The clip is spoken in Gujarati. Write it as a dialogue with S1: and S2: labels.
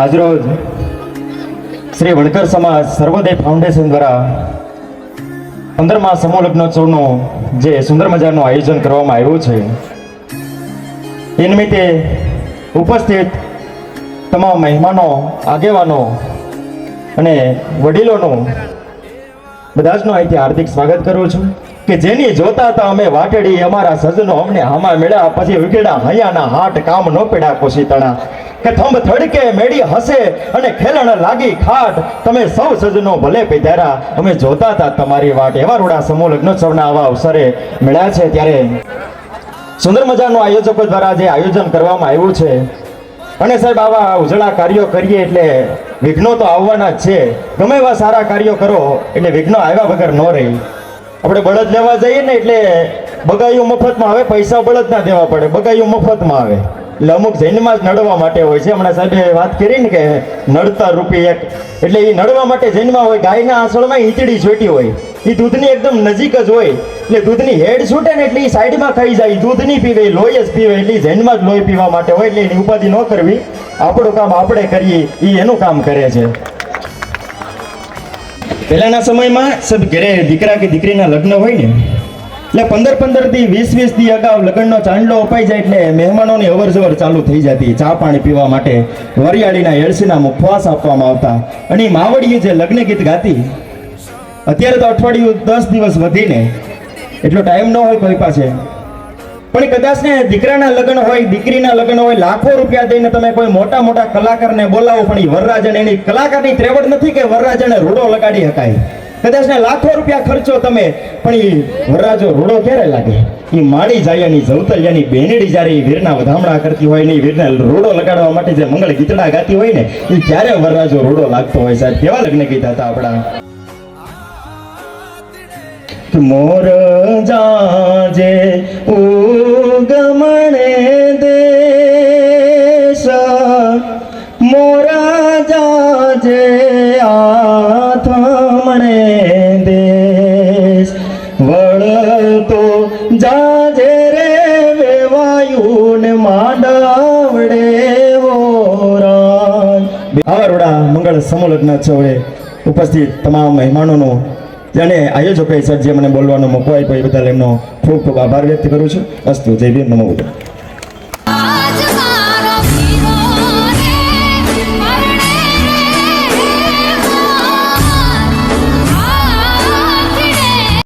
S1: આજરોજ શ્રી વણકર સમાજ સર્વોદય ફાઉન્ડેશન દ્વારા 15મા સમૂહ લગ્નોત્સવનું જે સુંદર મજાનું આયોજન કરવામાં આવ્યું છે એ નિમિત્તે ઉપસ્થિત તમામ મહેમાનો, આગેવાનો અને વડીલોનું બધા જનું અહીંથી હાર્દિક સ્વાગત કરું છું કે જેની જોતા હતા અમે વાટડી અમારા સજનો અમને હામા મેળા પછી ઉકેડા હૈયાના હાટ કામ નો પેડા કોશી તણા કે થંભ થડકે મેડી હસે અને ખેલણ લાગી ખાટ તમે સૌ સજનો ભલે પધાર્યા અમે જોતા હતા તમારી વાટ એવા રૂડા સમૂહ લગ્નોત્સવના આવા અવસરે મળ્યા છે ત્યારે સુંદર મજાનું આયોજકો દ્વારા જે આયોજન કરવામાં આવ્યું છે અને સાહેબ આવા ઉજળા કાર્યો કરીએ એટલે વિઘ્નો તો આવવાના જ છે. ગમે એવા સારા કાર્યો કરો એટલે વિઘ્નો આવ્યા વગર ન રહી. આપણે બળદ લેવા જઈએ ને એટલે બગાયું મફતમાં આવે, પૈસા બળદ ના દેવા પડે, બગાયું મફતમાં આવે. એટલે અમુક જૈનમાં જ નડવા માટે હોય છે. હમણાં સાહેબે વાત કરી ને કે નડતર રૂપી એક, એટલે એ નડવા માટે જૈનમાં હોય. ગાયના આંસળમાં ઈંચડી છોટી હોય, એ દૂધની એકદમ નજીક જ હોય, એટલે દૂધની હેડ છૂટે ને એટલે એ સાઈડમાં ખાઈ જાય. દૂધ નહીં પીવે, લોહી જ પીવે, એટલે જૈનમાં જ લોહી પીવા માટે હોય. એટલે એની ઉપાધિ ન કરવી, આપણું કામ આપણે કરીએ, એ એનું કામ કરે છે. પહેલાના સમયમાં સબ ઘરે દીકરા કે દીકરીના લગ્ન હોય ને એટલે 15 થી 20 દી અગાઉ લગ્નનો ચાંદલો અપાઈ જાય એટલે મહેમાનોની અવર જવર ચાલુ થઈ જતી. ચા પાણી પીવા માટે વરિયાળીના એળસીના મુખવાસ આપવામાં આવતા અને માવડીએ જે લગ્ન ગીત ગાતી. અત્યારે તો અઠવાડિયું 10 દિવસ વધીને એટલો ટાઈમ ન હોય કોઈ પાસે, પણ કદાચ ને દીકરાના લગ્ન હોય, દીકરીના લગ્ન હોય, લાખો રૂપિયા દઈને તમે કોઈ મોટા મોટા કલાકારને બોલાવો, પણ એ વરરાજાને એની કલાકારની ત્રેવડ નથી કે વરરાજાને રૂડો લગાડી શકાય. કદાચ ને લાખો રૂપિયા ખર્ચો તમે, પણ એ વરરાજો રૂડો ક્યારે લાગે? એ માડી જાયાની જવતલિયાની બેનડી જ્યારે એ વીરના વધામણા કરતી હોય ને એ વીરને રૂડો લગાડવા માટે જે મંગળ ગીતડા ગાતી હોય ને એ ક્યારે વરરાજો રૂડો લાગતો હોય. સાહેબ કેવા લગ્ન ગીત હતા આપણા. મોર જાજે ઉગમણે દેશ, મોરા જાજે આથમણે દેશ, વળતો જાજે રે વેવાયું ને માંડવડે વોરાન. આવા રોડા મંગળ સમૂહ લગ્નોત્સવે ઉપસ્થિત તમામ મહેમાનોનો અને આયોજકોએ સર જે મને બોલવાનો મોકો આપ્યો એ બદલ એમનો ખૂબ ખૂબ આભાર વ્યક્ત કરું છું. અસ્તુ. જય ભીમ. નમો બુદ્ધાય.